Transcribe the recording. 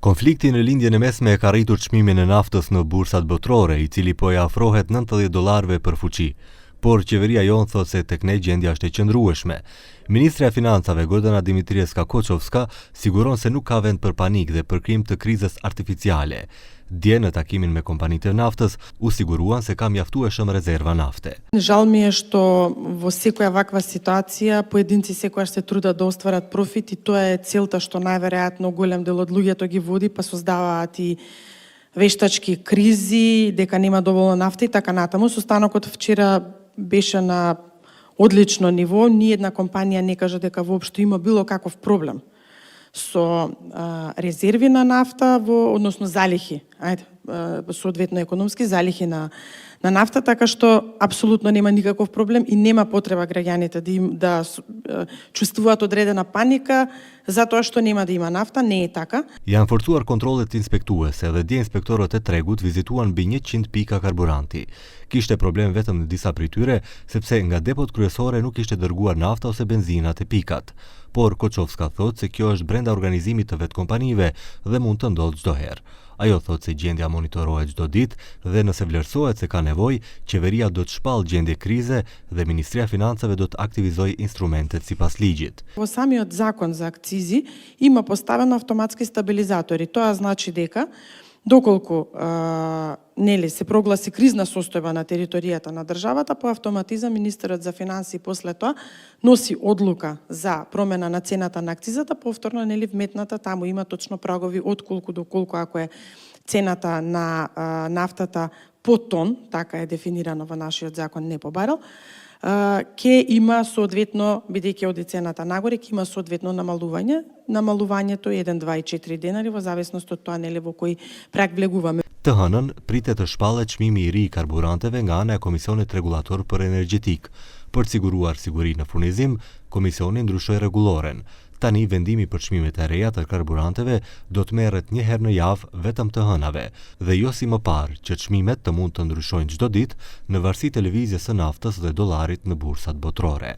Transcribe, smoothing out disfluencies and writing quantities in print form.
Konflikti në lindjen e mesme e ka rritur çmimin e naftës në bursat botërore, i cili po ja afrohet $90 për fuqi. Por qeveria jonë thot se tek ne gjendja është e qëndrueshme. Ministrja e Financave Gordana Dimitrieska Koçovska siguron se nuk ka vend për panik dhe për krim të krizës artificiale. Dje në takimin me kompanitë e naftës u siguruan se ka mjaftueshëm резерва нафте. Жал ми е што во секоја ваква ситуација поединци секогаш се трудат да остварат профит и тоа е целта што најверојатно голем дел од луѓето ги води, па создаваат и вештачки кризи, дека нема доволно нафта и така натаму. Состанокот вчера беше на одлично ниво, ни една компанија не кажа дека воопшто има било каков проблем со резерви на нафта односно залихи, соодветно економски залихи на нафта, така што апсолутно нема никаков проблем и нема потреба граѓаните да чувствуваат одредена паника затоа што нема да има нафта, не е така. Janë forcuar kontrollet inspektuese dhe dje inspektorët e tregut vizituan mbi 100 pika karburanti. Kishte problem vetëm në disa prej tyre, sepse nga depot kryesore nuk ishte dërguar nafta ose benzina te pikat. Por Koçovska thot se kjo është brenda organizimit të vetë kompanive dhe mund të ndodhë çdo herë. Ajo thot se gjendja monitorohet çdo ditë dhe nëse vlerësohet se ka nevojë, qeveria do të shpallë gjendje krize dhe Ministria e Financave do të aktivizojë instrumentet sipas ligjit. Во самиот закон за акцизи има поставено автоматски стабилизатори. Тоа значи дека доколку се прогласи кризна состојба на територијата на државата, по автоматизам министерот за финансии после тоа носи одлука за промена на цената на акцизата, повторно вметната таму има точно прагови од колку до колку, ако е цената на нафтата по тон, така е дефинирано во нашиот закон, не по барел, ќе има соодветно, бидејќи оди цената нагоре, ќе има соодветно намалување. Намалувањето 1, 2 и 4 денари во зависност од тоа во кој праг влегуваме. Të hënën pritet të shpallet çmimi i ri i karburanteve nga ana e Komisionit Rregullator për Energjetik. Për të siguruar siguri në furnizim, komisioni ndryshoi rregulloren. Tani vendimi për çmimet e reja të karburanteve do të merret një herë në javë vetëm të hënave dhe jo si më parë që çmimet të mund të ndryshojnë çdo ditë në varësi të lëvizjes së naftës dhe dollarit në bursat botërore.